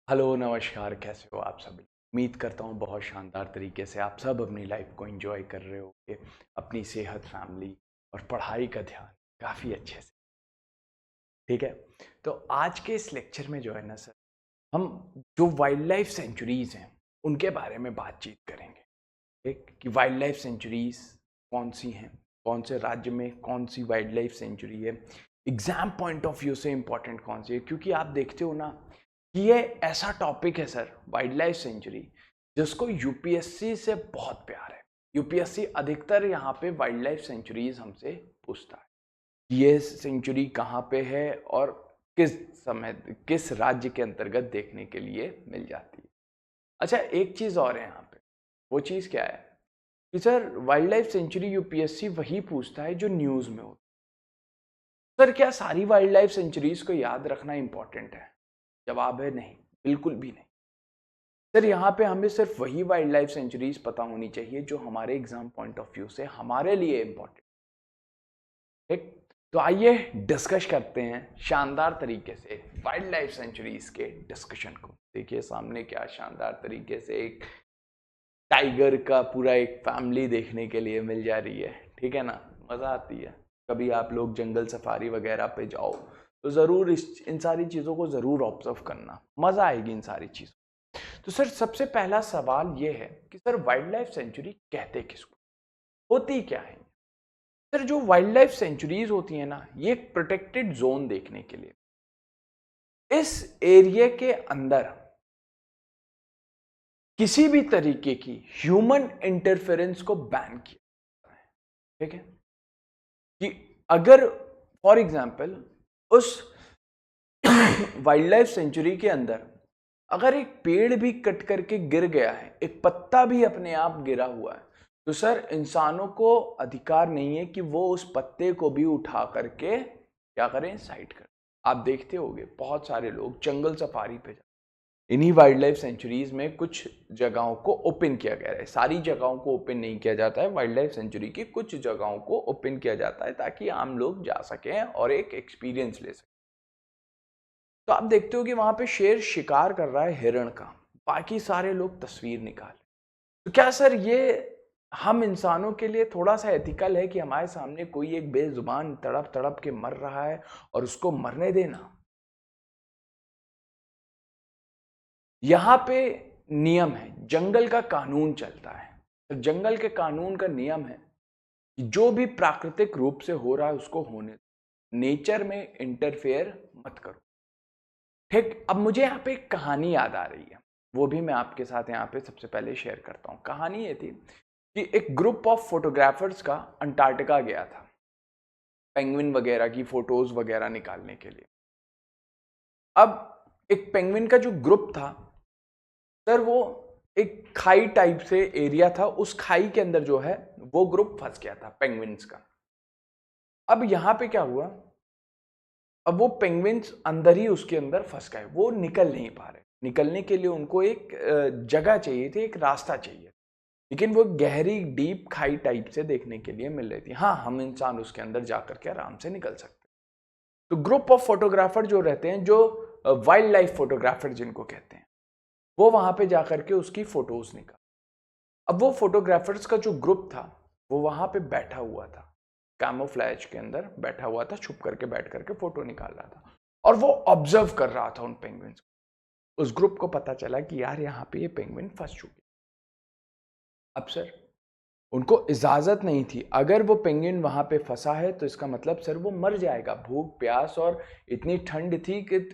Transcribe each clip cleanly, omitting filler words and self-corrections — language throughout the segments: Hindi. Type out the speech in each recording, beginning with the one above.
हेलो, नमस्कार, कैसे हो आप सभी? उम्मीद करता हूँ बहुत शानदार तरीके से आप सब अपनी लाइफ को एंजॉय कर रहे होगे। अपनी सेहत, फैमिली और पढ़ाई का ध्यान काफ़ी अच्छे से, ठीक है? तो आज के इस लेक्चर में जो है ना सर, हम जो वाइल्ड लाइफ सेंचुरीज़ हैं, उनके बारे में बातचीत करेंगे, ठीक? कि वाइल्ड लाइफ सेंचुरीज़ कौन-सी हैं? कौन से राज्य में कौन-सी वाइल्ड लाइफ सेंचुरी है? एग्ज़ाम पॉइंट ऑफ व्यू से इम्पोर्टेंट कौन-सी है? क्योंकि आप देखते हो ना ये ऐसा टॉपिक है सर, वाइल्ड लाइफ सेंचुरी, जिसको यूपीएससी से बहुत प्यार है। यूपीएससी अधिकतर यहाँ पे वाइल्ड लाइफ सेंचुरीज हमसे पूछता है ये सेंचुरी कहाँ पे है और किस समय किस राज्य के अंतर्गत देखने के लिए मिल जाती है। अच्छा, एक चीज और है यहाँ पे। वो चीज क्या है कि sir wild life sanctuary UPSC वही पूछता है जो न्यूज में होता है। सर क्या सारी वाइल्ड लाइफ सेंचुरीज को याद रखना इंपॉर्टेंट है? जवाब है नहीं, बिल्कुल भी नहीं। सर यहाँ पे हमें सिर्फ वही वाइल्ड लाइफ सेंचुरीज पता होनी चाहिए जो हमारे एग्जाम पॉइंट ऑफ व्यू से हमारे लिए इंपॉर्टेंट। ठीक, तो आइए डिस्कस करते हैं शानदार तरीके से वाइल्ड लाइफ सेंचुरीज के डिस्कशन को। देखिए सामने क्या शानदार तरीके से एक टाइगर का पूरा एक फैमिली देखने के लिए मिल जा रही है। ठीक है ना, मजा आती है। कभी आप लोग जंगल सफारी वगैरह पे जाओ तो जरूर इन सारी चीजों को जरूर ऑब्जर्व करना, मजा आएगी इन सारी चीजों। तो सर सबसे पहला सवाल ये है कि सर वाइल्ड लाइफ सेंचुरी कहते किसको, होती क्या है? सर जो वाइल्ड लाइफ सेंचुरीज होती है ना, ये एक प्रोटेक्टेड जोन देखने के लिए इस एरिया के अंदर किसी भी तरीके की ह्यूमन इंटरफेरेंस को बैन किया है। ठीक है कि अगर फॉर एग्जांपल उस वाइल्ड लाइफ सेंचुरी के अंदर अगर एक पेड़ भी कट करके गिर गया है, एक पत्ता भी अपने आप गिरा हुआ है, तो सर इंसानों को अधिकार नहीं है कि वो उस पत्ते को भी उठा करके क्या करें, साइड करें। आप देखते होंगे बहुत सारे लोग जंगल सफारी पे जाते। इन्हीं वाइल्ड लाइफ सेंचुरीज में कुछ जगहों को ओपन किया गया है, सारी जगहों को ओपन नहीं किया जाता है। वाइल्ड लाइफ सेंचुरी की कुछ जगहों को ओपन किया जाता है ताकि आम लोग जा सकें और एक एक्सपीरियंस ले सकें। तो आप देखते हो कि वहां पे शेर शिकार कर रहा है हिरण का, बाकी सारे लोग तस्वीर निकाले। तो क्या सर ये हम इंसानों के लिए थोड़ा सा एथिकल है कि हमारे सामने कोई एक बेजुबान तड़प तड़प के मर रहा है और उसको मरने देना? यहां पे नियम है, जंगल का कानून चलता है। तो जंगल के कानून का नियम है कि जो भी प्राकृतिक रूप से हो रहा है उसको होने दो, नेचर में इंटरफेयर मत करो। ठीक, अब मुझे यहाँ पे एक कहानी याद आ रही है, वो भी मैं आपके साथ यहाँ पे सबसे पहले शेयर करता हूँ। कहानी ये थी कि एक ग्रुप ऑफ फोटोग्राफर्स का अंटार्कटिका गया था पेंगुइन वगैरह की फोटोज वगैरह निकालने के लिए। अब एक पेंगुइन का जो ग्रुप था सर, वो एक खाई टाइप से एरिया था, उस खाई के अंदर जो है वो ग्रुप फंस गया था पेंगुइन्स का। अब यहां पे क्या हुआ, अब वो पेंगुइन्स अंदर ही उसके अंदर फंस गए, वो निकल नहीं पा रहे। निकलने के लिए उनको एक जगह चाहिए थी, एक रास्ता चाहिए, लेकिन वो गहरी डीप खाई टाइप से देखने के लिए मिल रही थी। हाँ, हम इंसान उसके अंदर जाकर के आराम से निकल सकते। तो ग्रुप ऑफ फोटोग्राफर जो रहते हैं, जो वाइल्ड लाइफ फोटोग्राफर जिनको कहते हैं, वो वहां पे जाकर के उसकी फोटोज निकाल। अब वो फोटोग्राफर्स का जो ग्रुप था वो वहां पे बैठा हुआ था, कैमोफ्लैज के अंदर बैठा हुआ था, छुप करके बैठ करके फोटो निकाल रहा था और वो ऑब्जर्व कर रहा था उन पेंगुइन्स को। उस ग्रुप को पता चला कि यार यहाँ पे ये पेंगुइन फंस चुके। अब सर उनको इजाजत नहीं थी, अगर वो पेंगुइन वहां पे फंसा है तो इसका मतलब सर वो मर जाएगा। भूख प्यास और इतनी ठंड थी कि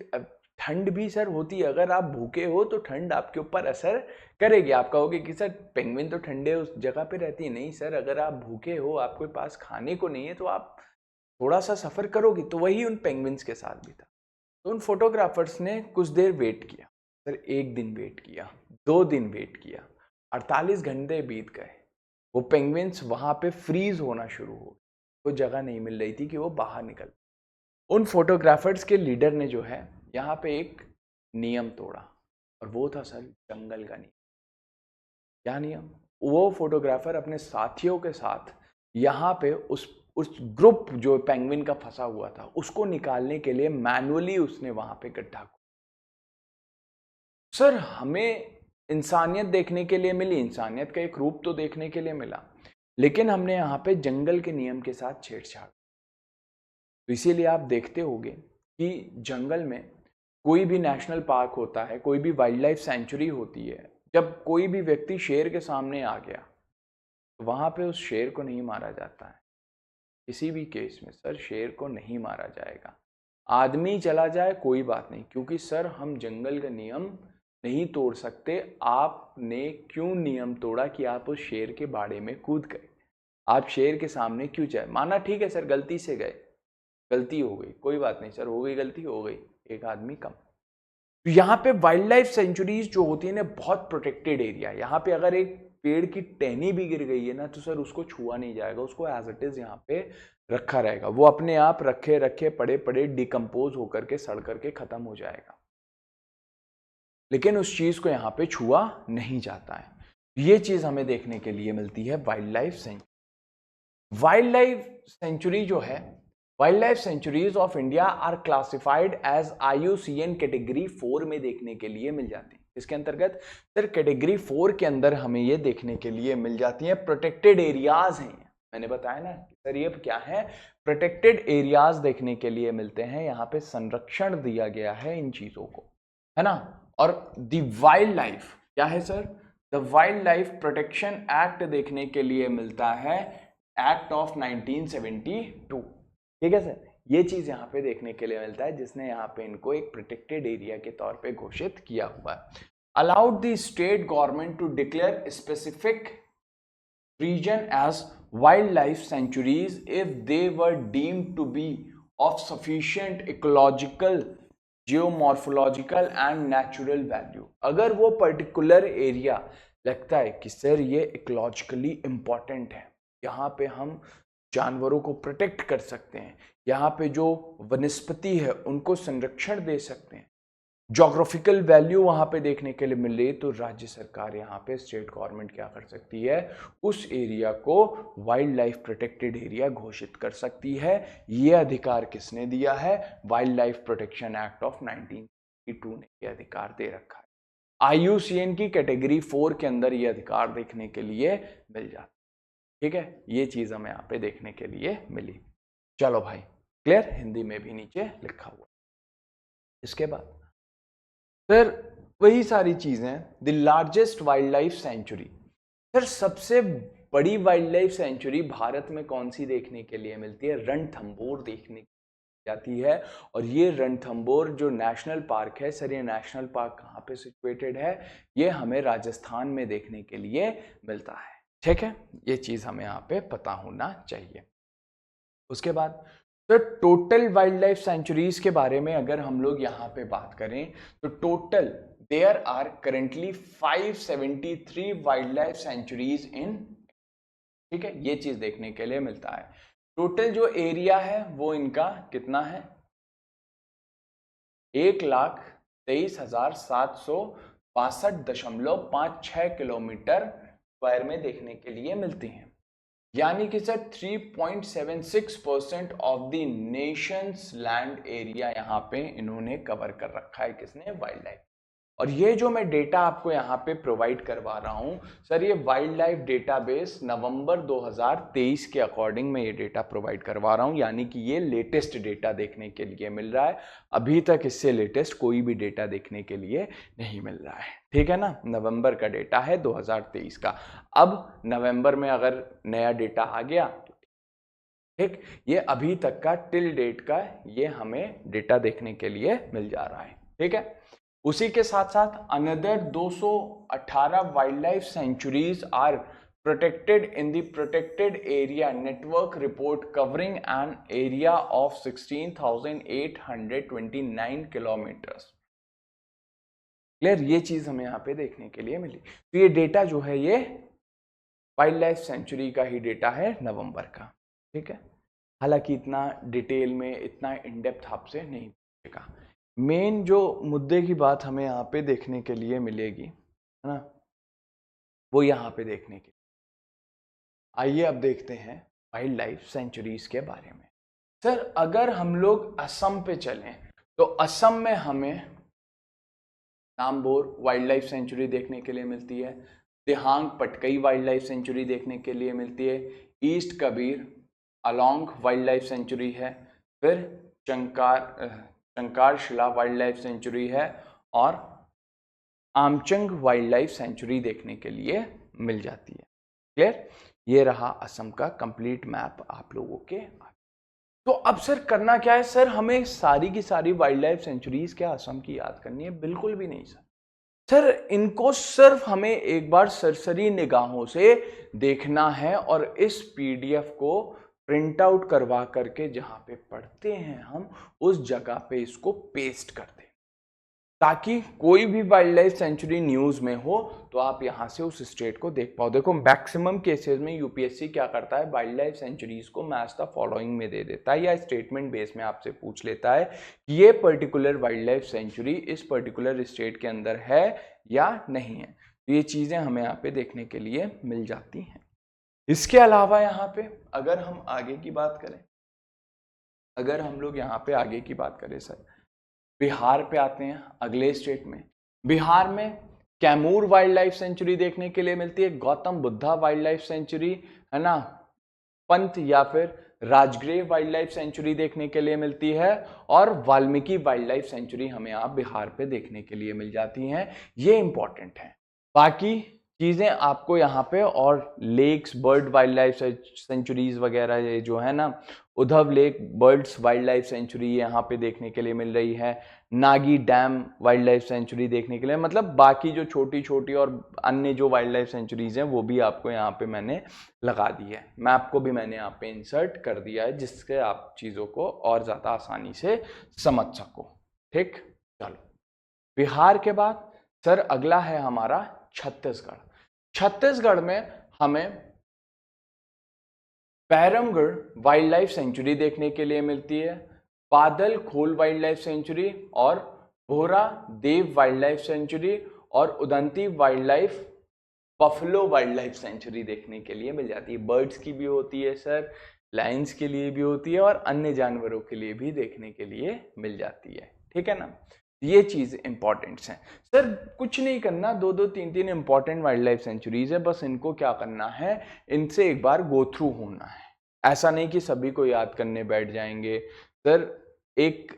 ठंड भी सर होती है, अगर आप भूखे हो तो ठंड आपके ऊपर असर करेगी। आप कहोगे कि सर पेंगुइन तो ठंडे उस जगह पे रहती है। नहीं सर, अगर आप भूखे हो, आपके पास खाने को नहीं है, तो आप थोड़ा सा सफर करोगे। तो वही उन पेंगुइन्स के साथ भी था। तो उन फोटोग्राफर्स ने कुछ देर वेट किया सर, एक दिन वेट किया, 2 दिन वेट किया, 48 घंटे बीत गए। वो पेंगुइन्स वहां पे फ्रीज होना शुरू हो गए, वो जगह नहीं मिल रही थी कि वो बाहर निकल। उन फोटोग्राफर्स के लीडर ने जो है यहाँ पे एक नियम तोड़ा, और वो था सर जंगल का नियम। क्या नियम? वो फोटोग्राफर अपने साथियों के साथ यहाँ पे उस ग्रुप जो पेंगुइन का फंसा हुआ था उसको निकालने के लिए मैनुअली उसने वहां पे गड्ढा सर हमें इंसानियत देखने के लिए मिली, इंसानियत का एक रूप तो देखने के लिए मिला, लेकिन हमने यहाँ पे जंगल के नियम के साथ छेड़छाड़। तो इसीलिए आप देखते होंगे कि जंगल में कोई भी नेशनल पार्क होता है, कोई भी वाइल्ड लाइफ सेंचुरी होती है, जब कोई भी व्यक्ति शेर के सामने आ गया तो वहां पे उस शेर को नहीं मारा जाता है। किसी भी केस में सर शेर को नहीं मारा जाएगा। आदमी चला जाए कोई बात नहीं, क्योंकि सर हम जंगल का नियम नहीं तोड़ सकते। आपने क्यों नियम तोड़ा कि आप उस शेर के बाड़े में कूद गए? आप शेर के सामने क्यों जाए? माना ठीक है सर गलती से गए, गलती हो गई, कोई बात नहीं सर, हो गई गलती, हो गई, एक आदमी कम। तो यहाँ पे वाइल्ड लाइफ सेंचुरीज जो होती है ना, बहुत प्रोटेक्टेड एरिया। यहाँ पे अगर एक पेड़ की टहनी भी गिर गई है ना तो सर उसको छुआ नहीं जाएगा, उसको एज इट इज यहाँ पे रखा रहेगा। वो अपने आप रखे रखे पड़े पड़े डिकम्पोज होकर के सड़ करके खत्म हो जाएगा, लेकिन उस चीज को यहाँ पे छुआ नहीं जाता है। ये चीज हमें देखने के लिए मिलती है wild life sanctuary. Wild life sanctuary जो है, wild life sanctuaries of India are classified as IUCN category 4 में देखने के लिए मिल जाती है। इसके अंतर्गत सर कैटेगरी 4 के अंदर हमें ये देखने के लिए मिल जाती है, प्रोटेक्टेड एरियाज हैं। मैंने बताया ना सर ये क्या है, प्रोटेक्टेड एरियाज देखने के लिए मिलते हैं। यहाँ पे संरक्षण दिया गया है इन चीजों को, है ना। और द वाइल्ड लाइफ क्या है sir, the wild life protection act देखने के लिए मिलता है, एक्ट ऑफ 1972। ठीक है सर, ये चीज यहाँ पे देखने के लिए मिलता है, जिसने यहाँ पे इनको एक प्रोटेक्टेड एरिया के तौर पे घोषित किया हुआ है। Allowed the state government to declare specific region as wild life sanctuaries if they were deemed to be of sufficient ecological, geomorphological and natural value. अगर वो पर्टिकुलर एरिया लगता है कि सर ये इकोलॉजिकली इंपॉर्टेंट है, यहाँ पे हम जानवरों को प्रोटेक्ट कर सकते हैं, यहाँ पे जो वनस्पति है उनको संरक्षण दे सकते हैं, ज्योग्राफिकल वैल्यू वहां पे देखने के लिए मिले, तो राज्य सरकार यहाँ पे स्टेट गवर्नमेंट क्या कर सकती है, उस एरिया को वाइल्ड लाइफ प्रोटेक्टेड एरिया घोषित कर सकती है। ये अधिकार किसने दिया है? Wild life protection act of 1992 ने ये अधिकार दे रखा है। IUCN की कैटेगरी 4 के अंदर ये अधिकार देखने के लिए मिल जाता है। ठीक है, ये चीज हमें यहाँ पे देखने के लिए मिली। चलो भाई क्लियर, हिंदी में भी नीचे लिखा हुआ। इसके बाद सर वही सारी चीजें, the largest wild life sanctuary. Sir सबसे बड़ी वाइल्ड लाइफ सेंचुरी भारत में कौन सी देखने के लिए मिलती है? रणथंभौर देखने जाती है। और ये रणथंभौर जो नेशनल पार्क है सर, ये नेशनल पार्क कहाँ पे सिचुएटेड है? ये हमें राजस्थान में देखने के लिए मिलता है। ठीक है, ये चीज हमें यहाँ पे पता होना चाहिए। उसके बाद तो टोटल वाइल्ड लाइफ सेंचुरीज के बारे में अगर हम लोग यहाँ पे बात करें तो total there are currently 573 wild life sanctuaries in. ठीक है, ये चीज देखने के लिए मिलता है। टोटल जो एरिया है वो इनका कितना है? 1,23,762.56 किलोमीटर स्क्वायर में देखने के लिए मिलती हैं। यानी कि sir 3.76% of the Nations land area यहाँ पे इन्होंने कवर कर रखा है। किसने? Wild life. और ये जो मैं डेटा आपको यहाँ पे प्रोवाइड करवा रहा हूँ सर, ये वाइल्ड लाइफ डेटाबेस नवंबर 2023 के अकॉर्डिंग मैं ये डेटा प्रोवाइड करवा रहा हूँ, यानी कि ये लेटेस्ट डेटा देखने के लिए मिल रहा है। अभी तक इससे लेटेस्ट कोई भी डेटा देखने के लिए नहीं मिल रहा है। ठीक है ना, नवंबर का डेटा है 2023 का। अब नवंबर में अगर नया डेटा आ गया तो ठीक, ये अभी तक का टिल डेट का ये हमें डेटा देखने के लिए मिल जा रहा है। ठीक है, उसी के साथ साथ another 218 wild life sanctuaries are protected in the protected area network report covering an area of 16,829 kilometres. Clear, ये चीज हमें यहाँ पे देखने के लिए मिली। तो ये डेटा जो है ये वाइल्ड लाइफ सेंचुरी का ही डेटा है नवंबर का। ठीक है, हालांकि इतना डिटेल में, इतना इन डेप्थ आपसे नहीं मिलेगा। मेन जो मुद्दे की बात हमें यहाँ पे देखने के लिए मिलेगी, है ना, वो यहाँ पे देखने के लिए। आइए अब देखते हैं वाइल्ड लाइफ सेंचुरीज के बारे में। सर अगर हम लोग असम पे चलें तो असम में हमें नामबोर वाइल्ड लाइफ सेंचुरी देखने के लिए मिलती है, दिहांग पटकई वाइल्ड लाइफ सेंचुरी देखने के लिए मिलती है, east Kabir along wild life sanctuary है, फिर चंकारशिला वाइल्ड लाइफ सेंचुरी है और आमचंग वाइल्ड लाइफ सेंचुरी देखने के लिए मिल जाती है। क्लियर? ये रहा असम का कंप्लीट मैप आप लोगों के। तो अब सर करना क्या है? सर हमें सारी की सारी वाइल्ड लाइफ सेंचुरीज क्या असम की याद करनी है? बिल्कुल भी नहीं सर। सर इनको सिर्फ हमें एक बार सरसरी निगाहों से देखना है और इस पीडीएफ को प्रिंट आउट करवा करके जहां पे पढ़ते हैं हम उस जगह पे इसको पेस्ट कर दें, ताकि कोई भी वाइल्ड लाइफ सेंचुरी न्यूज में हो तो आप यहां से उस स्टेट को देख पाओ। देखो मैक्सिमम केसेस में यूपीएससी क्या करता है, वाइल्ड लाइफ सेंचुरीज को मैच द फॉलोइंग में दे देता है या स्टेटमेंट बेस में आपसे पूछ लेता है कि ये पर्टिकुलर वाइल्ड लाइफ सेंचुरी इस पर्टिकुलर स्टेट के अंदर है या नहीं है। तो ये चीजें हमें यहाँ पे देखने के लिए मिल जाती हैं। इसके अलावा यहाँ पे अगर हम आगे की बात करें, अगर हम लोग यहाँ पे आगे की बात करें सर, बिहार पे आते हैं अगले स्टेट में। बिहार में कैमूर वाइल्ड लाइफ सेंचुरी देखने के लिए मिलती है, Gautam Buddha wild life sanctuary है ना, पंत या फिर राजगृह वाइल्ड लाइफ सेंचुरी देखने के लिए मिलती है और वाल्मीकि वाइल्ड लाइफ सेंचुरी हमें आप बिहार पे देखने के लिए मिल जाती हैं। ये इंपॉर्टेंट है। बाकी चीजें आपको यहाँ पे और lakes bird wild life sanctuaries वगैरह ये जो है ना, Udhwa lake birds wild life sanctuary यहाँ पे देखने के लिए मिल रही है, Nagi dam wild life sanctuary देखने के लिए, मतलब बाकी जो छोटी छोटी और अन्य जो वाइल्ड लाइफ सेंचुरीज हैं वो भी आपको यहाँ पे मैंने लगा दी है, मैप को भी मैंने यहाँ पे इंसर्ट कर दिया है जिससे आप चीज़ों को और ज़्यादा आसानी से समझ सको। ठीक, चलो बिहार के बाद सर अगला है हमारा छत्तीसगढ़। छत्तीसगढ़ में हमें पैरमगढ़ वाइल्ड लाइफ सेंचुरी देखने के लिए मिलती है, बादल खोल वाइल्ड लाइफ सेंचुरी और भोरा देव वाइल्ड लाइफ सेंचुरी और Udanti wild life buffalo wild life sanctuary देखने के लिए मिल जाती है। बर्ड्स की भी होती है सर, लायंस के लिए भी होती है और अन्य जानवरों के लिए भी देखने के लिए मिल जाती है। ठीक है ना, ये चीज इंपॉर्टेंट्स हैं सर। कुछ नहीं करना, दो दो तीन तीन इंपॉर्टेंट वाइल्ड लाइफ सेंचुरीज है, बस इनको क्या करना है, इनसे एक बार गो थ्रू होना है। ऐसा नहीं कि सभी को याद करने बैठ जाएंगे सर। एक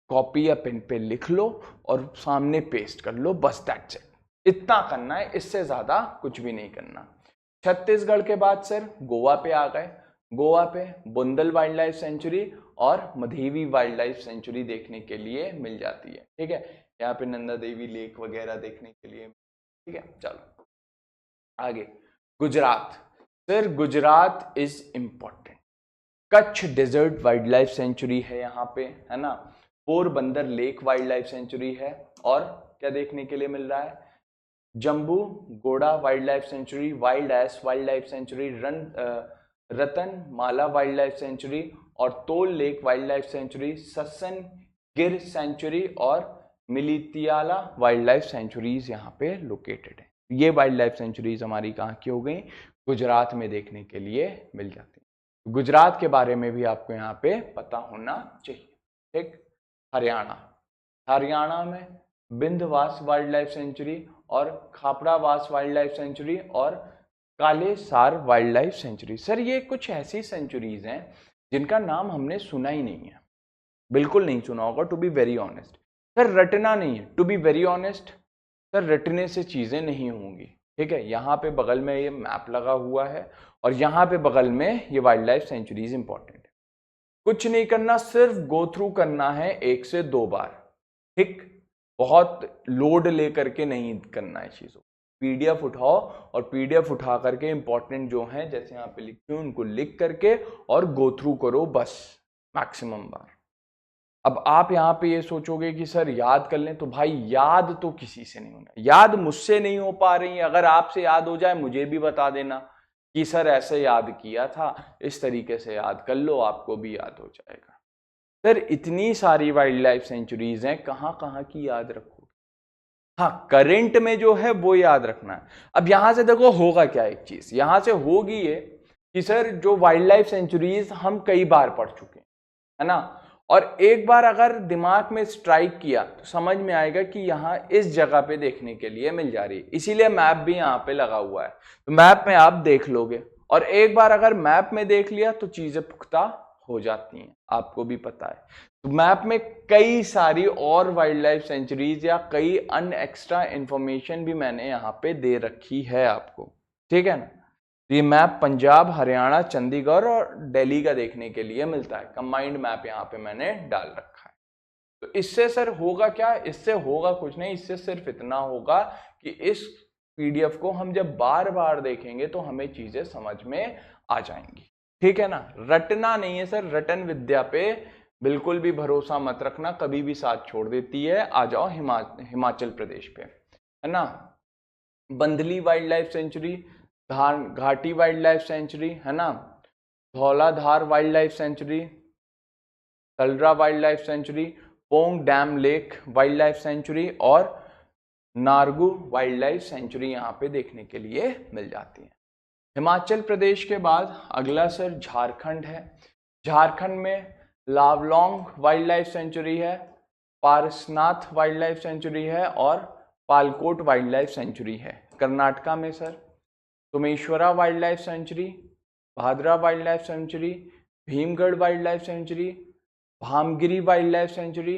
कॉपी या पेन पे लिख लो और सामने पेस्ट कर लो, बस दैट्स इट। इतना करना है, इससे ज्यादा कुछ भी नहीं करना। छत्तीसगढ़ के बाद सर गोवा पे आ गए। गोवा पे बुंदल वाइल्ड लाइफ सेंचुरी और मधेवी वाइल्ड लाइफ सेंचुरी देखने के लिए मिल जाती है। ठीक है, यहाँ पे नंदा देवी लेक वगैरह देखने के लिए। ठीक है, चलो आगे Gujarat. Sir Gujarat is important. Kutch desert wild life sanctuary है यहाँ पे, है ना। Porbandar lake wild life sanctuary है और क्या देखने के लिए मिल रहा है, Jambughoda wild life sanctuary, wild ass wild life sanctuary, Ratan Mala wild life sanctuary और Thol lake wild life sanctuary, Sasan Gir sanctuary और मिलितियाला वाइल्ड लाइफ सेंचुरीज यहाँ पे लोकेटेड है। ये वाइल्ड लाइफ सेंचुरीज हमारी कहाँ की हो गई, गुजरात में देखने के लिए मिल जाती है। गुजरात के बारे में भी आपको यहाँ पे पता होना चाहिए। ठीक, हरियाणा। हरियाणा में बिंदवास वाइल्ड लाइफ सेंचुरी और खापड़ावास वाइल्ड लाइफ सेंचुरी और कालेसार वाइल्ड लाइफ सेंचुरी। सर ये कुछ ऐसी सेंचुरीज हैं जिनका नाम हमने सुना ही नहीं है, बिल्कुल नहीं सुना होगा, to be very honest. Sir रटना नहीं है, to be very honest sir, रटने से चीजें नहीं होंगी। ठीक है, यहाँ पे बगल में ये मैप लगा हुआ है और यहाँ पे बगल में ये वाइल्ड लाइफ सेंचुरीज इंपॉर्टेंट है। कुछ नहीं करना, सिर्फ गो थ्रू करना है 1 से 2 बार। ठीक, बहुत लोड लेकर के नहीं करना है चीजों। पीडीएफ उठाओ और पीडीएफ उठा करके इंपॉर्टेंट जो हैं जैसे यहाँ पे लिखी हूँ उनको लिख करके और गो थ्रू करो बस मैक्सिमम बार। अब आप यहाँ पे ये सोचोगे कि सर याद कर लें, तो भाई याद तो किसी से नहीं होना, याद मुझसे नहीं हो पा रही। अगर आपसे याद हो जाए मुझे भी बता देना कि सर ऐसे याद किया था, इस तरीके से याद कर लो, आपको भी याद हो जाएगा। सर इतनी सारी वाइल्ड लाइफ सेंचुरीज हैं, कहाँ कहाँ की याद रखोगे। हाँ, करंट में जो है वो याद रखना है। अब यहां से देखो होगा क्या, एक चीज यहां से होगी ये कि सर जो वाइल्ड लाइफ सेंचुरीज हम कई बार पढ़ चुके हैं, है ना, और एक बार अगर दिमाग में स्ट्राइक किया तो समझ में आएगा कि यहाँ इस जगह पे देखने के लिए मिल जा रही है, इसीलिए मैप भी यहाँ पे लगा हुआ है। तो मैप में आप देख लोगे, और एक बार अगर मैप में देख लिया तो चीजें पुख्ता हो जाती हैं, आपको भी पता है। तो मैप में कई सारी और वाइल्ड लाइफ सेंचुरीज या कई अन्य एक्स्ट्रा इंफॉर्मेशन भी मैंने यहाँ पे दे रखी है आपको, ठीक है ना। ये मैप पंजाब, हरियाणा, चंडीगढ़ और दिल्ली का देखने के लिए मिलता है, कंबाइंड मैप यहाँ पे मैंने डाल रखा है। तो इससे सर होगा क्या, इससे होगा कुछ नहीं, इससे सिर्फ इतना होगा कि इस पीडीएफ को हम जब बार बार देखेंगे तो हमें चीजें समझ में आ जाएंगी, ठीक है ना। रटना नहीं है सर, रटन विद्या पे बिल्कुल भी भरोसा मत रखना, कभी भी साथ छोड़ देती है। आ जाओ हिमाचल प्रदेश पे, है ना। Bandli wild life sanctuary, Ghati wild life sanctuary, है ना, Dhauladhar wild life sanctuary, Talra wild life sanctuary, Pong dam lake wild life sanctuary और नारगू वाइल्ड लाइफ सेंचुरी यहाँ पे देखने के लिए मिल जाती है। हिमाचल प्रदेश के बाद अगला सर झारखंड है। झारखंड में लावलोंग वाइल्ड लाइफ सेंचुरी है, पारसनाथ वाइल्ड लाइफ सेंचुरी है और पालकोट वाइल्ड लाइफ सेंचुरी है। कर्नाटका में sir Someshwara wild life sanctuary, Bhadra wild life sanctuary, Bhimgarh wild life sanctuary, Bhamgiri wild life sanctuary,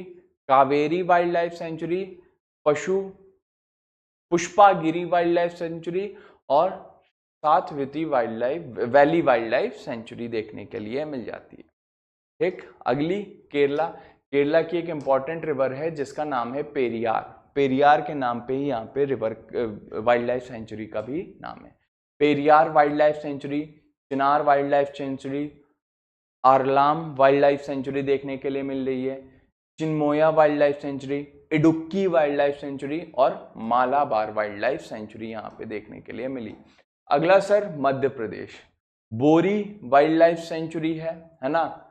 Kaveri wild life sanctuary, Pushpagiri wild life sanctuary और Satvati wild life valley wild life sanctuary देखने के लिए मिल जाती है। एक अगली केरला, केरला की एक इंपॉर्टेंट रिवर है जिसका नाम है पेरियार। पेरियार के नाम पे ही यहाँ पे रिवर वाइल्ड लाइफ सेंचुरी का भी नाम है। Periyar wild life sanctuary, Chinnar wild life sanctuary, Aralam wild life sanctuary देखने के लिए मिल रही है, Chinmoya wild life sanctuary, Idukki wild life sanctuary और मालाबार वाइल्ड लाइफ सेंचुरी यहाँ पे देखने के लिए मिली। अगला सर मध्य प्रदेश, बोरी वाइल्ड लाइफ सेंचुरी है ना,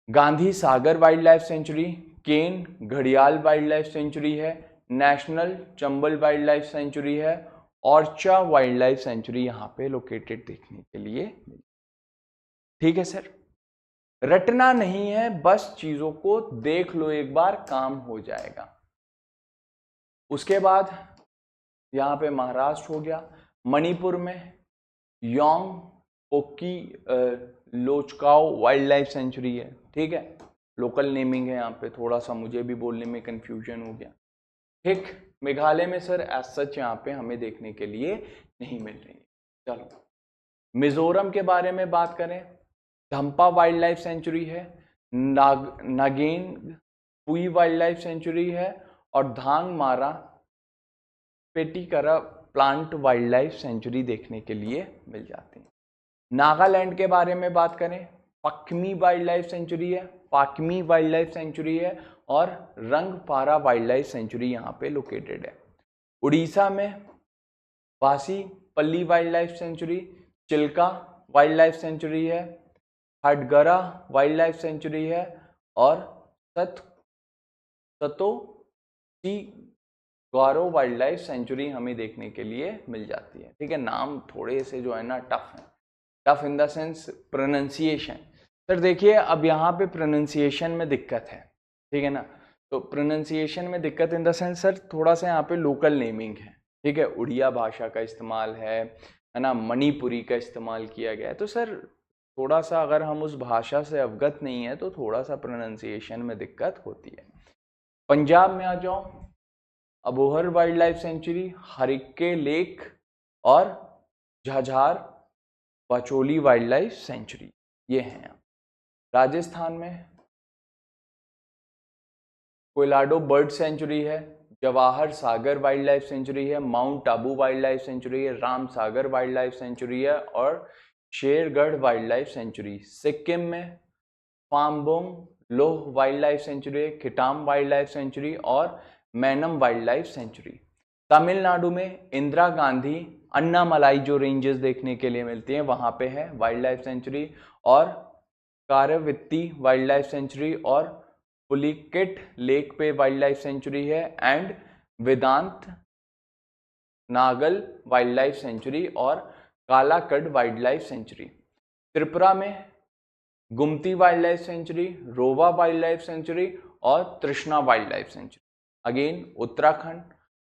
Gandhi Sagar wild life sanctuary, केन घड़ियाल वाइल्ड लाइफ सेंचुरी है, national Chambal wild life sanctuary है, ऑर्चा वाइल्ड लाइफ सेंचुरी यहाँ पे लोकेटेड देखने के लिए। ठीक है सर, रटना नहीं है, बस चीजों को देख लो एक बार, काम हो जाएगा। उसके बाद यहाँ पे महाराष्ट्र हो गया। मणिपुर में Yong Poki Lochkao wild life sanctuary है, ठीक है, लोकल नेमिंग है यहाँ पे, थोड़ा सा मुझे भी बोलने में कंफ्यूजन हो गया। ठीक, मेघालय में सर एज सच यहाँ पे हमें देखने के लिए नहीं मिल रही है। चलो मिजोरम के बारे में बात करें, धम्पा वाइल्ड लाइफ सेंचुरी है, नागेन पुई वाइल्ड लाइफ सेंचुरी है और धांग मारा पेटिकरा प्लांट वाइल्ड लाइफ सेंचुरी देखने के लिए मिल जाती है। नागालैंड के बारे में बात करें, पक्मी वाइल्ड लाइफ सेंचुरी है, पाकमी वाइल्ड लाइफ सेंचुरी है और रंगपारा वाइल्ड लाइफ सेंचुरी यहाँ पे लोकेटेड है। उड़ीसा में Baisipalli wild life sanctuary, Chilka wild life sanctuary है, हडगरा वाइल्ड लाइफ सेंचुरी है और सतोची गौरव वाइल्ड लाइफ सेंचुरी हमें देखने के लिए मिल जाती है। ठीक है, नाम थोड़े से जो है ना टफ है, tough in the sense pronunciation. Sir देखिए अब यहाँ पे प्रोनाउंसिएशन में दिक्कत है, ठीक है ना, तो प्रोनाउंसिएशन में दिक्कत इन द सेंस सर थोड़ा सा यहाँ पे लोकल नेमिंग है, ठीक है, उड़िया भाषा का इस्तेमाल है ना, मणिपुरी का इस्तेमाल किया गया है, तो सर थोड़ा सा अगर हम उस भाषा से अवगत नहीं है तो थोड़ा सा प्रोनाउंसिएशन में दिक्कत होती है। पंजाब में आ जाओ, Abohar wild life sanctuary, Harike lake और झाझार वाचोली वाइल्ड लाइफ सेंचुरी ये हैं। राजस्थान में कोयलाडो बर्ड सेंचुरी है, Jawahar Sagar wild life sanctuary है, mount Abu wild life sanctuary है, Ram Sagar wild life sanctuary है और Shergarh wild life sanctuary. Sikkim में फामबोंग लोह वाइल्ड लाइफ सेंचुरी है, खिटाम वाइल्ड लाइफ सेंचुरी और मैनम वाइल्ड लाइफ सेंचुरी। तमिलनाडु में इंदिरा गांधी अन्नामलाई जो रेंजेस देखने के लिए मिलती हैं वहां पे है वाइल्ड लाइफ सेंचुरी और कारवित्ती वाइल्ड लाइफ सेंचुरी और पुलिकेट लेक पे वाइल्ड लाइफ सेंचुरी है and Vedanthangal wild life sanctuary और Kalakad wild life sanctuary. Tripura में Gumti wild life sanctuary, Rowa wild life sanctuary और Trishna wild life sanctuary. Again Uttarakhand,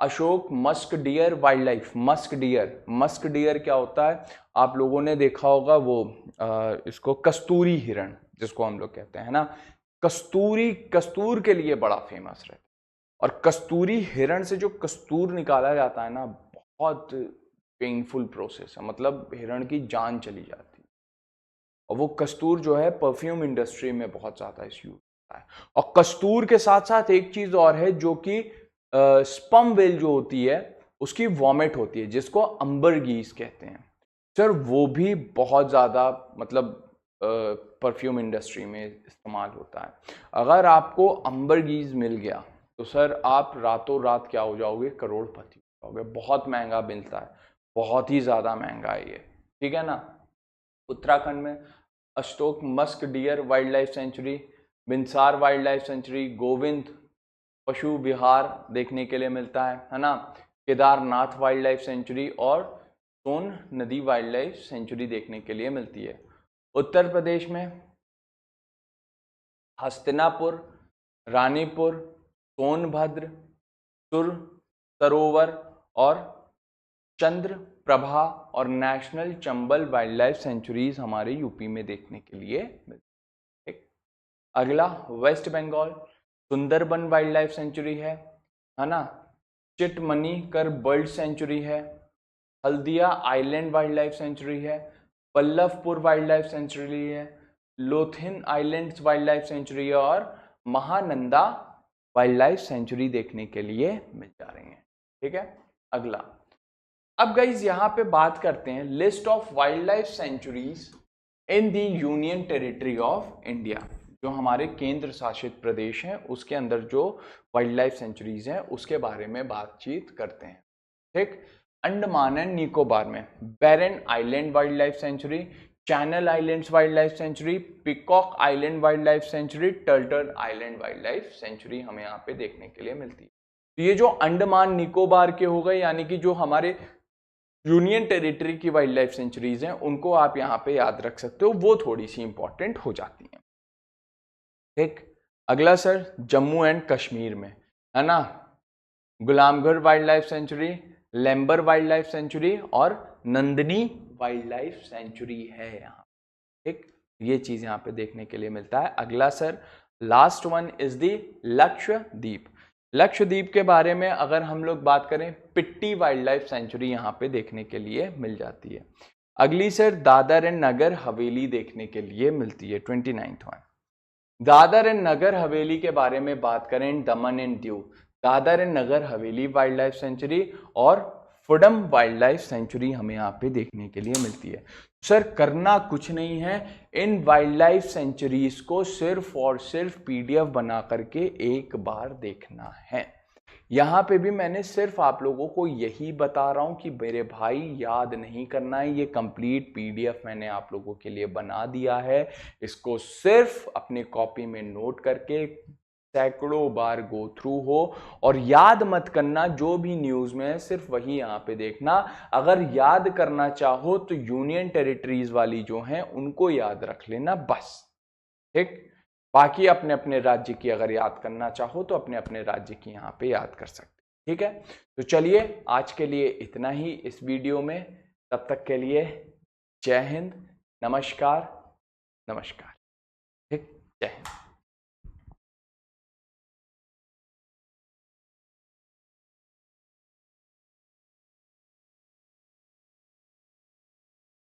Askot musk deer wild life. Musk deer क्या होता है, आप लोगों ने देखा होगा वो इसको कस्तूरी हिरण जिसको हम लोग कहते हैं ना, कस्तूर के लिए बड़ा फेमस रहता है। और कस्तूरी हिरण से जो कस्तूर निकाला जाता है ना, बहुत पेनफुल प्रोसेस है, मतलब हिरण की जान चली जाती है। और वो कस्तूर जो है परफ्यूम इंडस्ट्री में बहुत ज्यादा इस यूज होता है। और कस्तूर के साथ साथ एक चीज और है जो कि स्पर्म वेल जो होती है उसकी वॉमिट होती है, जिसको अंबरगीज कहते हैं सर। वो भी बहुत ज्यादा मतलब परफ्यूम इंडस्ट्री में इस्तेमाल होता है। अगर आपको अंबरगीज मिल गया तो सर आप रातों रात क्या हो जाओगे, करोड़पति हो जाओगे। बहुत महंगा मिलता है, बहुत ही ज्यादा महंगा है ये, ठीक है ना। उत्तराखंड में Ashok musk deer wild life sanctuary, Binsar wild life sanctuary, Govind Pashu Vihar देखने के लिए मिलता है ना, केदारनाथ वाइल्ड लाइफ सेंचुरी और सोन नदी वाइल्ड लाइफ सेंचुरी देखने के लिए मिलती है। उत्तर प्रदेश में हस्तिनापुर, रानीपुर, सोनभद्र, सुर सरोवर और चंद्र प्रभा और national Chambal wild life sanctuaries हमारे यूपी में देखने के लिए मिलती है। अगला west Bengal, Sundarban wild life sanctuary है ना, चिटमनीकर बर्ड सेंचुरी है, Haldia island wild life sanctuary है, पल्लवपुर वाइल्ड लाइफ सेंचुरी है, Lothian islands wild life sanctuary है और महानंदा वाइल्ड लाइफ सेंचुरी देखने के लिए मिल जा रही है, ठीक है। अगला, अब गाइज यहां पे बात करते हैं list of wild life sanctuaries in the union territory of India. जो हमारे केंद्र शासित प्रदेश हैं उसके अंदर जो वाइल्ड लाइफ सेंचुरीज हैं उसके बारे में बातचीत करते हैं, ठीक। अंडमान एंड निकोबार में barren island wild life sanctuary, channel islands wild life sanctuary, peacock island wild life sanctuary, turtle island wild life sanctuary हमें यहाँ पे देखने के लिए मिलती है। तो ये जो अंडमान निकोबार के हो गए, यानी कि जो हमारे यूनियन टेरिटरी की वाइल्ड लाइफ सेंचुरीज हैं, उनको आप यहाँ पे याद रख सकते हो, वो थोड़ी सी इंपॉर्टेंट हो जाती हैं, ठीक। अगला सर जम्मू एंड कश्मीर में है ना, Gulamgarh wild life sanctuary, Limber wild life sanctuary और नंदनी वाइल्ड लाइफ सेंचुरी है यहाँ, ठीक। ये चीज यहाँ पे देखने के लिए मिलता है। अगला sir last one is the Lakshadweep. Lakshadweep के बारे में अगर हम लोग बात करें, पिट्टी वाइल्ड लाइफ सेंचुरी यहाँ पे देखने के लिए मिल जाती है। अगली सर दादर एंड नगर हवेली देखने के लिए मिलती है, 29th one. Dadar and Nagar Haveli के बारे में बात करें, दमन and Diu, Dadar and Nagar Haveli wild life sanctuary और फुडम वाइल्ड लाइफ सेंचुरी हमें यहाँ पे देखने के लिए मिलती है। सर करना कुछ नहीं है, इन वाइल्ड लाइफ सेंचुरीज को सिर्फ और सिर्फ पीडीएफ बना करके एक बार देखना है। यहाँ पे भी मैंने सिर्फ आप लोगों को यही बता रहा हूँ कि मेरे भाई याद नहीं करना है, ये कंप्लीट पीडीएफ मैंने आप लोगों के लिए बना दिया है। इसको सिर्फ अपनी कॉपी में नोट करके सैकड़ों बार गो थ्रू हो, और याद मत करना जो भी न्यूज में है सिर्फ वही यहाँ पे देखना। अगर याद करना चाहो तो यूनियन टेरिटरीज वाली जो हैं उनको याद रख लेना बस, ठीक। बाकी अपने अपने राज्य की अगर याद करना चाहो तो अपने अपने राज्य की यहाँ पे याद कर सकते, ठीक है। तो चलिए आज के लिए इतना ही इस वीडियो में, तब तक के लिए जय हिंद, नमस्कार, ठीक, जय हिंद।